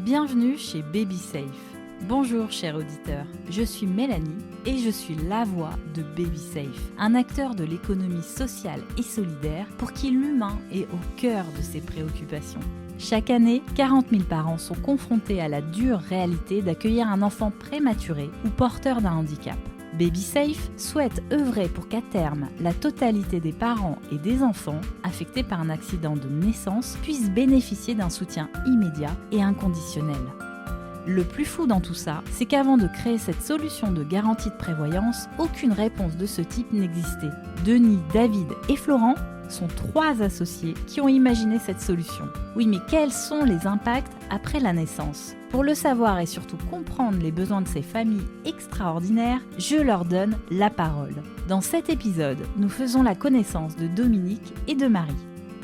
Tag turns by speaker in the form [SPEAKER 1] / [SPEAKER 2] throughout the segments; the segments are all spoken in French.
[SPEAKER 1] Bienvenue chez Baby Safe. Bonjour chers auditeurs, je suis Mélanie et je suis la voix de Baby Safe, un acteur de l'économie sociale et solidaire pour qui l'humain est au cœur de ses préoccupations. Chaque année, 40 000 parents sont confrontés à la dure réalité d'accueillir un enfant prématuré ou porteur d'un handicap. Baby Safe souhaite œuvrer pour qu'à terme, la totalité des parents et des enfants affectés par un accident de naissance puissent bénéficier d'un soutien immédiat et inconditionnel. Le plus fou dans tout ça, c'est qu'avant de créer cette solution de garantie de prévoyance, aucune réponse de ce type n'existait. Denis, David et Florent sont 3 associés qui ont imaginé cette solution. Oui, mais quels sont les impacts après la naissance ? Pour le savoir et surtout comprendre les besoins de ces familles extraordinaires, je leur donne la parole. Dans cet épisode, nous faisons la connaissance de Dominique et de Marie.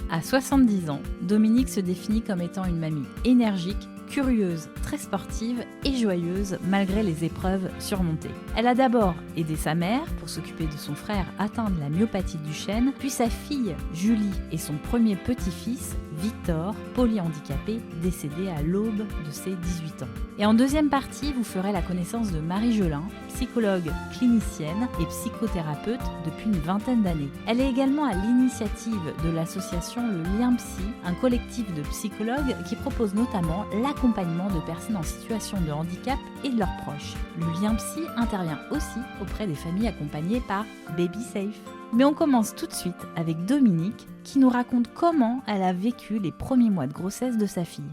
[SPEAKER 1] À 70 ans, Dominique se définit comme étant une mamie énergique, curieuse, très sportive et joyeuse malgré les épreuves surmontées. Elle a d'abord aidé sa mère pour s'occuper de son frère atteint de la myopathie du chêne, puis sa fille Julie et son premier petit-fils Victor, polyhandicapé, décédé à l'aube de ses 18 ans. Et en deuxième partie, vous ferez la connaissance de Marie Gelin, psychologue clinicienne et psychothérapeute depuis une vingtaine d'années. Elle est également à l'initiative de l'association Le Lien Psy, un collectif de psychologues qui propose notamment l'accompagnement de personnes en situation de handicap et de leurs proches. Le Lien Psy intervient aussi auprès des familles accompagnées par Baby Safe. Mais on commence tout de suite avec Dominique qui nous raconte comment elle a vécu les premiers mois de grossesse de sa fille.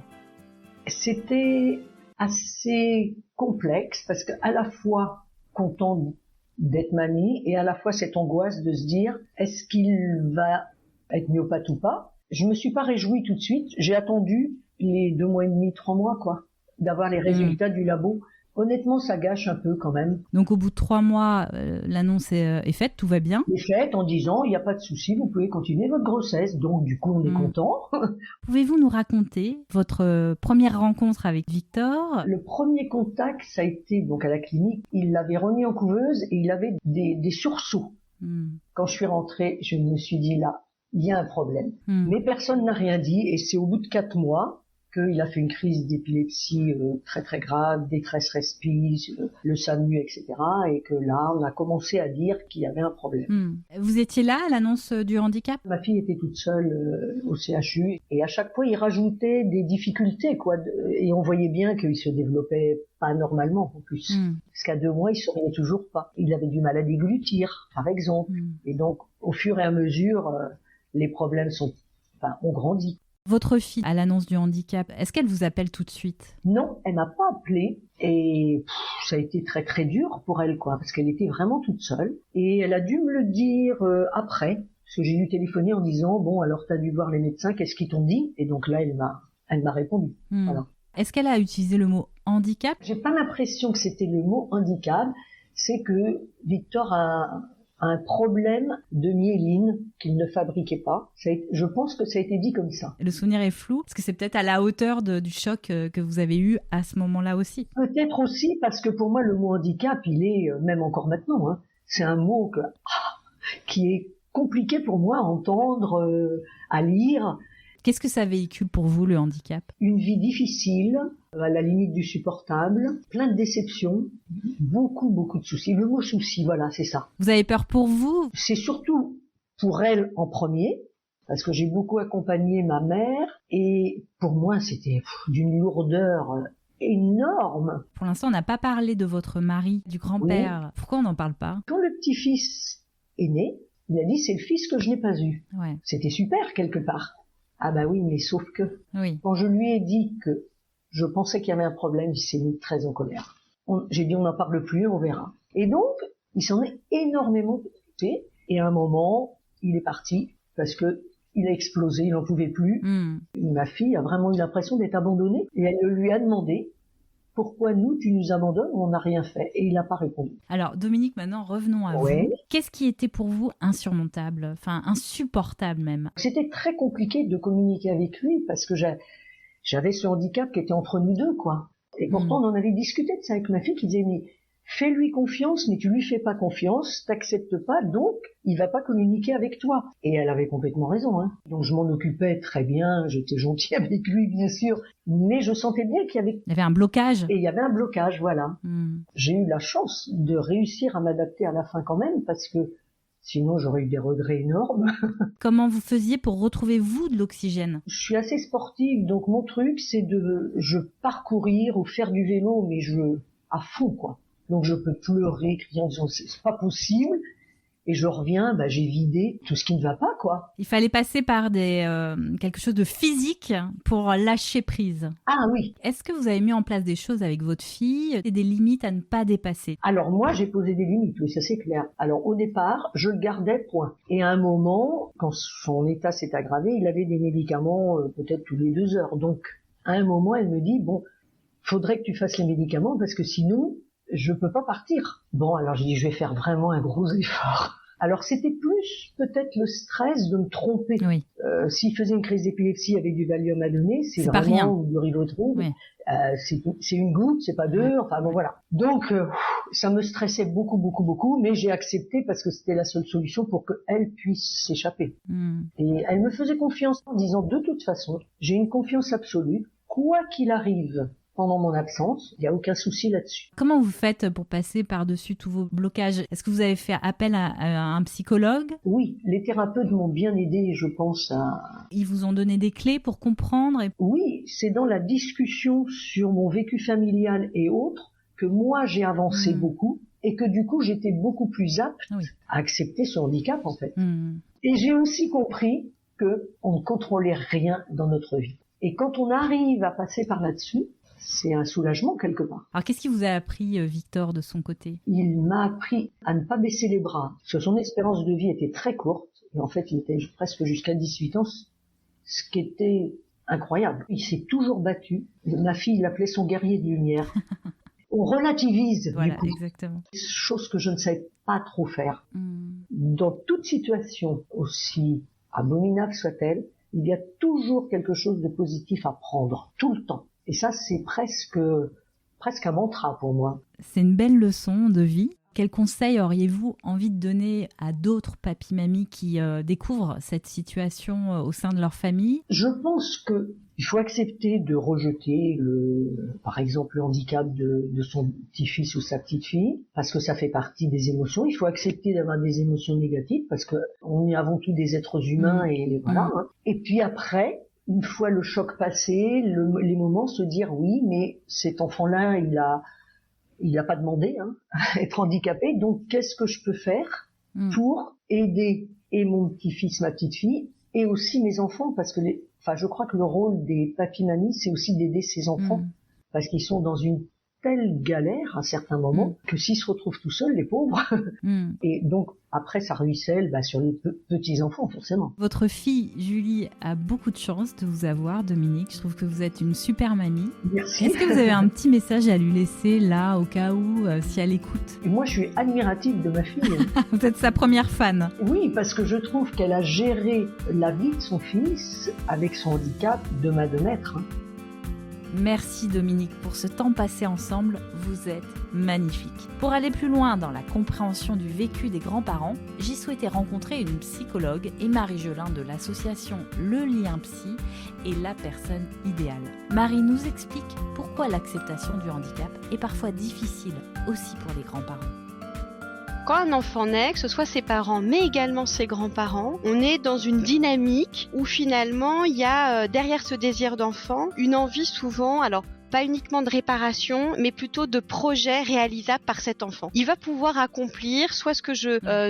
[SPEAKER 2] C'était assez complexe parce qu'à la fois content d'être mamie et à la fois cette angoisse de se dire est-ce qu'il va être myopathe ou pas. Je me suis pas réjouie tout de suite, j'ai attendu les 2 mois et demi, 3 mois d'avoir les résultats du labo. Honnêtement, ça gâche un peu quand même.
[SPEAKER 1] Donc au bout de 3 mois, l'annonce est faite, tout va bien.
[SPEAKER 2] Elle est faite en disant, il n'y a pas de souci, vous pouvez continuer votre grossesse. Donc du coup, on est content.
[SPEAKER 1] Pouvez-vous nous raconter votre première rencontre avec Victor ?
[SPEAKER 2] Le premier contact, ça a été donc à la clinique. Il l'avait remis en couveuse et il avait des sursauts. Quand je suis rentrée, je me suis dit là, il y a un problème. Mais personne n'a rien dit et c'est au bout de 4 mois qu'il a fait une crise d'épilepsie très très grave, détresse respi, le SAMU, etc. Et que là, on a commencé à dire qu'il y avait un problème.
[SPEAKER 1] Vous étiez là à l'annonce du handicap ?
[SPEAKER 2] Ma fille était toute seule au CHU et à chaque fois, il rajoutait des difficultés, et on voyait bien qu'il se développait pas normalement en plus. Parce qu'à 2 mois, il souriait toujours pas. Il avait du mal à déglutir, par exemple. Et donc, au fur et à mesure, les problèmes ont grandi.
[SPEAKER 1] Votre fille, à l'annonce du handicap, est-ce qu'elle vous appelle tout de suite ?
[SPEAKER 2] Non, elle m'a pas appelé et ça a été très très dur pour elle, parce qu'elle était vraiment toute seule. Et elle a dû me le dire après, parce que j'ai dû téléphoner en disant bon alors t'as dû voir les médecins, qu'est-ce qu'ils t'ont dit ? Et donc là elle m'a répondu. Voilà.
[SPEAKER 1] Est-ce qu'elle a utilisé le mot handicap ?
[SPEAKER 2] J'ai pas l'impression que c'était le mot handicap, c'est que Victor a un problème de myéline qu'il ne fabriquait pas. Je pense que ça a été dit comme ça.
[SPEAKER 1] Le souvenir est flou, parce que c'est peut-être à la hauteur du choc que vous avez eu à ce moment-là aussi.
[SPEAKER 2] Peut-être aussi, parce que pour moi, le mot handicap, il est, même encore maintenant, c'est un mot qui est compliqué pour moi à entendre, à lire.
[SPEAKER 1] Qu'est-ce que ça véhicule pour vous, le handicap ?
[SPEAKER 2] Une vie difficile, à la limite du supportable, plein de déceptions, beaucoup de soucis. Le mot souci, voilà, c'est ça.
[SPEAKER 1] Vous avez peur pour vous ?
[SPEAKER 2] C'est surtout pour elle en premier, parce que j'ai beaucoup accompagné ma mère, et pour moi, c'était d'une lourdeur énorme.
[SPEAKER 1] Pour l'instant, on n'a pas parlé de votre mari, du grand-père. Oui. Pourquoi on n'en parle pas ?
[SPEAKER 2] Quand le petit-fils est né, il a dit « c'est le fils que je n'ai pas eu ».
[SPEAKER 1] Ouais.
[SPEAKER 2] C'était super, quelque part. Ah bah oui, mais sauf que, quand je lui ai dit que je pensais qu'il y avait un problème, il s'est mis très en colère. J'ai dit on n'en parle plus, on verra. Et donc, il s'en est énormément occupé, et à un moment, il est parti, parce que il a explosé, il n'en pouvait plus. Ma fille a vraiment eu l'impression d'être abandonnée, et elle lui a demandé pourquoi nous, tu nous abandonnes, on n'a rien fait. Et il n'a pas répondu.
[SPEAKER 1] Alors, Dominique, maintenant, revenons à vous. Qu'est-ce qui était pour vous insurmontable, enfin insupportable même ?
[SPEAKER 2] C'était très compliqué de communiquer avec lui, parce que j'avais ce handicap qui était entre nous deux, Et pourtant, on en avait discuté de ça avec ma fille, qui disait, mais Fais-lui confiance, mais tu lui fais pas confiance, t'acceptes pas, donc il va pas communiquer avec toi. Et elle avait complètement raison, hein. Donc je m'en occupais très bien, j'étais gentille avec lui, bien sûr, mais je sentais bien qu'il y avait...
[SPEAKER 1] Il y avait un blocage.
[SPEAKER 2] Et il y avait un blocage, voilà. J'ai eu la chance de réussir à m'adapter à la fin quand même, parce que sinon j'aurais eu des regrets énormes.
[SPEAKER 1] Comment vous faisiez pour retrouver, vous, de l'oxygène? Je
[SPEAKER 2] suis assez sportive, donc mon truc, c'est je parcourir ou faire du vélo, mais à fond, quoi. Donc je peux pleurer, crier en disant c'est pas possible, et je reviens, j'ai vidé tout ce qui ne va pas, quoi.
[SPEAKER 1] Il fallait passer par quelque chose de physique pour lâcher prise.
[SPEAKER 2] Ah oui.
[SPEAKER 1] Est-ce que vous avez mis en place des choses avec votre fille et des limites à ne pas dépasser?
[SPEAKER 2] Alors moi, j'ai posé des limites, oui, ça c'est clair. Alors au départ, je le gardais, point. Et à un moment, quand son état s'est aggravé, il avait des médicaments peut-être tous les 2 heures. Donc à un moment, elle me dit, bon, faudrait que tu fasses les médicaments parce que sinon... je peux pas partir. Bon, alors j'ai dit, je vais faire vraiment un gros effort. Alors c'était plus peut-être le stress de me tromper.
[SPEAKER 1] Oui.
[SPEAKER 2] S'il faisait une crise d'épilepsie avec du Valium à donner, c'est vraiment,
[SPEAKER 1] pas rien.
[SPEAKER 2] Ou du Rivotril,
[SPEAKER 1] oui.
[SPEAKER 2] C'est une goutte, c'est pas 2, enfin bon voilà. Donc ça me stressait beaucoup, beaucoup, beaucoup, mais j'ai accepté parce que c'était la seule solution pour qu'elle puisse s'échapper. Et elle me faisait confiance en disant, de toute façon, j'ai une confiance absolue, quoi qu'il arrive pendant mon absence, il n'y a aucun souci là-dessus.
[SPEAKER 1] Comment vous faites pour passer par-dessus tous vos blocages? Est-ce que vous avez fait appel à un psychologue?
[SPEAKER 2] Oui, les thérapeutes m'ont bien aidé, je pense.
[SPEAKER 1] Ils vous ont donné des clés pour comprendre?
[SPEAKER 2] Oui, c'est dans la discussion sur mon vécu familial et autres que moi j'ai avancé beaucoup et que du coup j'étais beaucoup plus apte à accepter ce handicap en fait. Et j'ai aussi compris qu'on ne contrôlait rien dans notre vie. Et quand on arrive à passer par là-dessus, c'est un soulagement quelque part.
[SPEAKER 1] Alors qu'est-ce qui vous a appris, Victor, de son côté?
[SPEAKER 2] Il m'a appris à ne pas baisser les bras. Parce que son espérance de vie était très courte. Et en fait, il était presque jusqu'à 18 ans, ce qui était incroyable. Il s'est toujours battu. Ma fille l'appelait son guerrier de lumière. On relativise,
[SPEAKER 1] voilà,
[SPEAKER 2] du coup.
[SPEAKER 1] Exactement.
[SPEAKER 2] Chose que je ne savais pas trop faire. Dans toute situation, aussi abominable soit-elle, il y a toujours quelque chose de positif à prendre, tout le temps. Et ça, c'est presque un mantra pour moi.
[SPEAKER 1] C'est une belle leçon de vie. Quels conseils auriez-vous envie de donner à d'autres papis-mamies qui découvrent cette situation au sein de leur famille?
[SPEAKER 2] Je pense qu'il faut accepter de rejeter, par exemple, le handicap de son petit-fils ou sa petite-fille, parce que ça fait partie des émotions. Il faut accepter d'avoir des émotions négatives, parce qu'on est avant tout des êtres humains, et voilà. Et puis après... une fois le choc passé, les moments, se dire oui, mais cet enfant-là, il a pas demandé à être handicapé, donc qu'est-ce que je peux faire pour aider et mon petit-fils, ma petite-fille, et aussi mes enfants, parce que je crois que le rôle des papis-mamies, c'est aussi d'aider ses enfants, parce qu'ils sont dans une telle galère à certains moments que s'ils se retrouvent tout seuls, les pauvres. Et donc après ça ruisselle sur les petits enfants forcément.
[SPEAKER 1] Votre fille Julie a beaucoup de chance de vous avoir, Dominique. Je trouve que vous êtes une super mamie.
[SPEAKER 2] Merci.
[SPEAKER 1] Est-ce que vous avez un petit message à lui laisser là au cas où si elle écoute?
[SPEAKER 2] Et moi je suis admirative de ma fille.
[SPEAKER 1] Vous êtes sa première fan.
[SPEAKER 2] Oui, parce que je trouve qu'elle a géré la vie de son fils avec son handicap de main de maître.
[SPEAKER 1] Merci Dominique pour ce temps passé ensemble, vous êtes magnifique. Pour aller plus loin dans la compréhension du vécu des grands-parents, j'ai souhaité rencontrer une psychologue et Marie Gelin de l'association Le Lien Psy est la personne idéale. Marie nous explique pourquoi l'acceptation du handicap est parfois difficile aussi pour les grands-parents.
[SPEAKER 3] Quand un enfant naît, que ce soit ses parents mais également ses grands-parents, on est dans une dynamique où finalement il y a derrière ce désir d'enfant une envie souvent, alors pas uniquement de réparation, mais plutôt de projets réalisables par cet enfant. Il va pouvoir accomplir soit ce que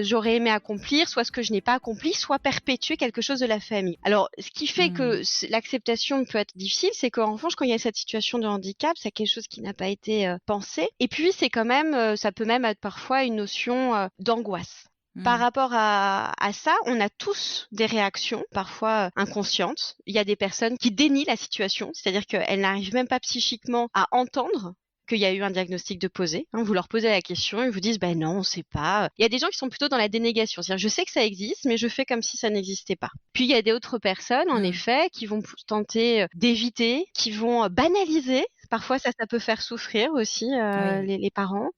[SPEAKER 3] j'aurais aimé accomplir, soit ce que je n'ai pas accompli, soit perpétuer quelque chose de la famille. Alors, ce qui fait que l'acceptation peut être difficile, c'est qu'en revanche, quand il y a cette situation de handicap, c'est quelque chose qui n'a pas été pensé. Et puis, c'est quand même, ça peut même être parfois une notion d'angoisse. Par rapport à ça, on a tous des réactions, parfois inconscientes. Il y a des personnes qui dénient la situation, c'est-à-dire qu'elles n'arrivent même pas psychiquement à entendre qu'il y a eu un diagnostic de posé. Vous leur posez la question, ils vous disent « non, on sait pas ». Il y a des gens qui sont plutôt dans la dénégation, c'est-à-dire « je sais que ça existe, mais je fais comme si ça n'existait pas ». Puis il y a d'autres personnes, en effet, qui vont tenter d'éviter, qui vont banaliser. Parfois, ça peut faire souffrir aussi les parents.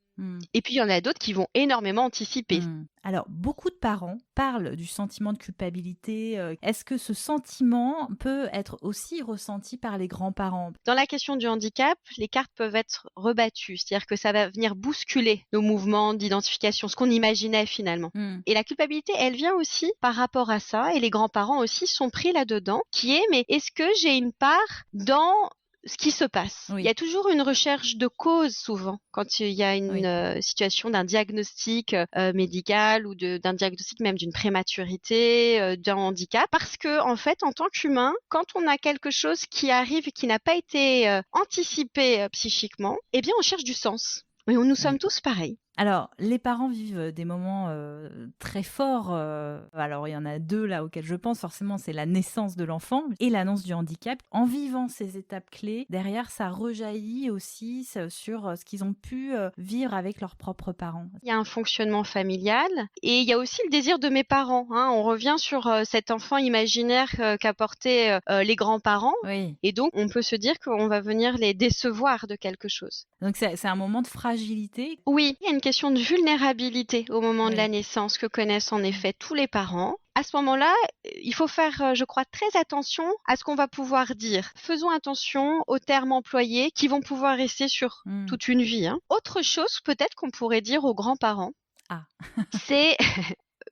[SPEAKER 3] Et puis, il y en a d'autres qui vont énormément anticiper.
[SPEAKER 1] Alors, beaucoup de parents parlent du sentiment de culpabilité. Est-ce que ce sentiment peut être aussi ressenti par les grands-parents?
[SPEAKER 3] Dans la question du handicap, les cartes peuvent être rebattues, c'est-à-dire que ça va venir bousculer nos mouvements d'identification, ce qu'on imaginait finalement. Et la culpabilité, elle vient aussi par rapport à ça, et les grands-parents aussi sont pris là-dedans, qui est, mais est-ce que j'ai une part dans ce qui se passe? Il y a toujours une recherche de cause souvent quand il y a une situation d'un diagnostic médical ou d'un diagnostic même d'une prématurité, d'un handicap, parce que en fait, en tant qu'humain, quand on a quelque chose qui arrive et qui n'a pas été anticipé psychiquement, eh bien on cherche du sens. Et nous sommes tous pareils.
[SPEAKER 1] Alors, les parents vivent des moments très forts. Alors, il y en a deux là auxquels je pense. Forcément, c'est la naissance de l'enfant et l'annonce du handicap. En vivant ces étapes clés, derrière, ça rejaillit aussi sur ce qu'ils ont pu vivre avec leurs propres parents.
[SPEAKER 3] Il y a un fonctionnement familial et il y a aussi le désir de mes parents. On revient sur cet enfant imaginaire qu'apportaient les grands-parents. Et donc, on peut se dire qu'on va venir les décevoir de quelque chose.
[SPEAKER 1] Donc, c'est un moment de fragilité.
[SPEAKER 3] Oui, il y a une question de vulnérabilité au moment de la naissance que connaissent en effet tous les parents. À ce moment-là, il faut faire, je crois, très attention à ce qu'on va pouvoir dire. Faisons attention aux termes employés qui vont pouvoir rester sur toute une vie. Autre chose peut-être qu'on pourrait dire aux grands-parents, c'est...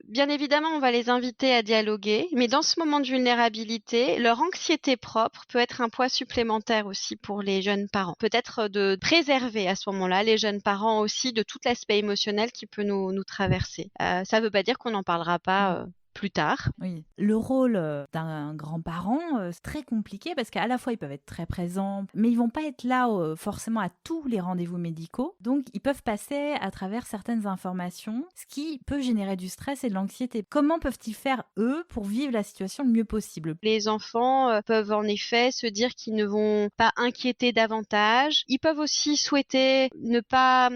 [SPEAKER 3] Bien évidemment, on va les inviter à dialoguer, mais dans ce moment de vulnérabilité, leur anxiété propre peut être un poids supplémentaire aussi pour les jeunes parents. Peut-être de préserver à ce moment-là les jeunes parents aussi de tout l'aspect émotionnel qui peut nous traverser. Ça ne veut pas dire qu'on n'en parlera pas plus tard.
[SPEAKER 1] Oui. Le rôle d'un grand-parent, c'est très compliqué parce qu'à la fois, ils peuvent être très présents, mais ils vont pas être là forcément à tous les rendez-vous médicaux. Donc, ils peuvent passer à travers certaines informations, ce qui peut générer du stress et de l'anxiété. Comment peuvent-ils faire, eux, pour vivre la situation le mieux possible?
[SPEAKER 3] Les enfants peuvent en effet se dire qu'ils ne vont pas inquiéter davantage. Ils peuvent aussi souhaiter ne pas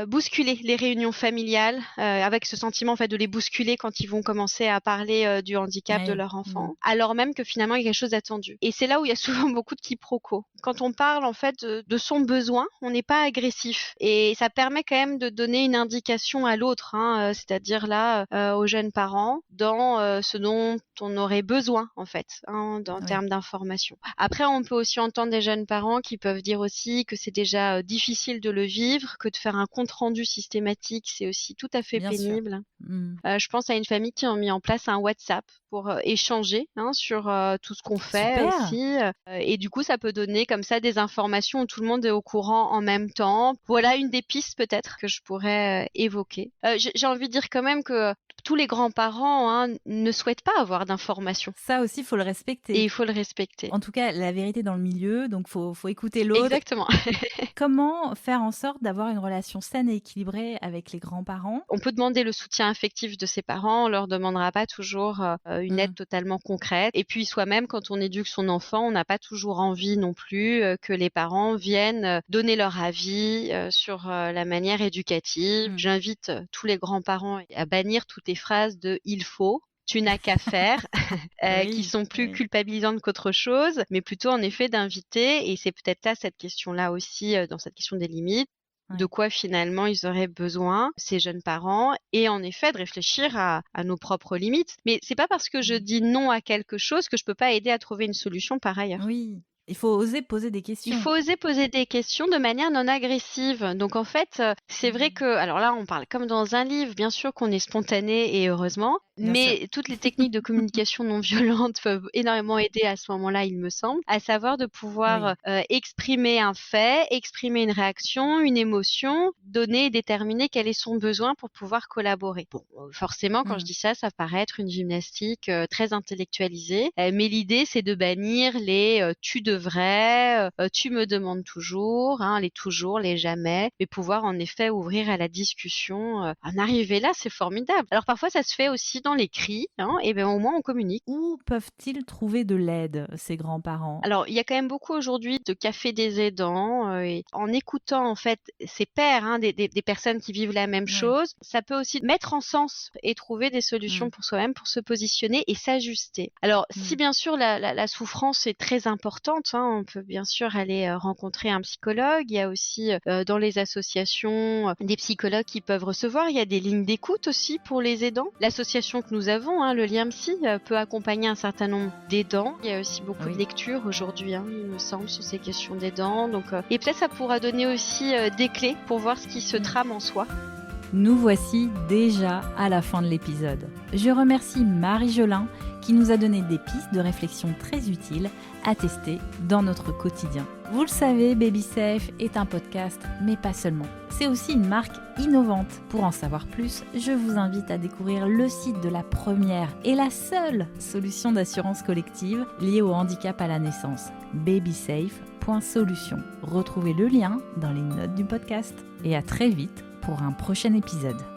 [SPEAKER 3] bousculer les réunions familiales, avec ce sentiment en fait de les bousculer quand ils vont commencer à parler du handicap de leur enfant, alors même que finalement il y a quelque chose d'attendu. Et c'est là où il y a souvent beaucoup de quiproquos. Quand on parle en fait de son besoin, on n'est pas agressif et ça permet quand même de donner une indication à l'autre, c'est-à-dire là aux jeunes parents dans ce dont on aurait besoin en fait, en termes d'information. Après, on peut aussi entendre des jeunes parents qui peuvent dire aussi que c'est déjà difficile de le vivre, que de faire un compte-rendu systématique, c'est aussi tout à fait pénible. Je pense à une famille qui a mis en place un WhatsApp pour échanger sur tout ce qu'on fait aussi. Et du coup, ça peut donner comme ça des informations où tout le monde est au courant en même temps. Voilà une des pistes peut-être que je pourrais évoquer. J'ai envie de dire quand même que tous les grands-parents ne souhaitent pas avoir d'informations.
[SPEAKER 1] Ça aussi, il faut le respecter.
[SPEAKER 3] Et il faut le respecter.
[SPEAKER 1] En tout cas, la vérité dans le milieu, donc faut écouter l'autre.
[SPEAKER 3] Exactement.
[SPEAKER 1] Comment faire en sorte d'avoir une relation saine et équilibrée avec les grands-parents?
[SPEAKER 3] On peut demander le soutien affectif de ses parents, on leur demandera pas toujours une aide totalement concrète. Et puis soi-même, quand on éduque son enfant, on n'a pas toujours envie non plus que les parents viennent donner leur avis sur la manière éducative. J'invite tous les grands-parents à bannir toutes les phrases de « il faut ». Tu n'as qu'à faire, qui sont plus culpabilisantes qu'autre chose, mais plutôt en effet d'inviter, et c'est peut-être là cette question-là aussi, dans cette question des limites, de quoi finalement ils auraient besoin, ces jeunes parents, et en effet de réfléchir à nos propres limites. Mais c'est pas parce que je dis non à quelque chose que je peux pas aider à trouver une solution par ailleurs.
[SPEAKER 1] Oui. Il faut oser poser des questions.
[SPEAKER 3] Il faut oser poser des questions de manière non agressive. Donc en fait, c'est vrai que, alors là, on parle comme dans un livre, bien sûr qu'on est spontané et heureusement, mais toutes les techniques de communication non violente peuvent énormément aider à ce moment-là, il me semble, à savoir de pouvoir exprimer un fait, exprimer une réaction, une émotion, donner et déterminer quel est son besoin pour pouvoir collaborer. Bon, forcément, quand je dis ça, ça paraît être une gymnastique très intellectualisée, mais l'idée, c'est de bannir les tu devrais, tu me demandes toujours, les toujours, les jamais, mais pouvoir en effet ouvrir à la discussion. En arriver là, c'est formidable. Alors parfois, ça se fait aussi dans les cris, et bien au moins on communique.
[SPEAKER 1] Où peuvent-ils trouver de l'aide, ces grands-parents ?
[SPEAKER 3] Alors, il y a quand même beaucoup aujourd'hui de cafés des aidants. Et en écoutant en fait ces pairs, des personnes qui vivent la même chose, ça peut aussi mettre en sens et trouver des solutions pour soi-même, pour se positionner et s'ajuster. Alors, si bien sûr la souffrance est très importante, on peut bien sûr aller rencontrer un psychologue. Il y a aussi dans les associations des psychologues qui peuvent recevoir. Il y a des lignes d'écoute aussi pour les aidants. L'association que nous avons, le Lien Psy, peut accompagner un certain nombre d'aidants. Il y a aussi beaucoup de lectures aujourd'hui, il me semble, sur ces questions d'aidants. Donc, et peut-être ça pourra donner aussi des clés pour voir ce qui se trame en soi.
[SPEAKER 1] Nous voici déjà à la fin de l'épisode. Je remercie Marie Jolin qui nous a donné des pistes de réflexion très utiles à tester dans notre quotidien. Vous le savez, Baby Safe est un podcast, mais pas seulement. C'est aussi une marque innovante. Pour en savoir plus, je vous invite à découvrir le site de la première et la seule solution d'assurance collective liée au handicap à la naissance, babysafe.solution. Retrouvez le lien dans les notes du podcast. Et à très vite pour un prochain épisode.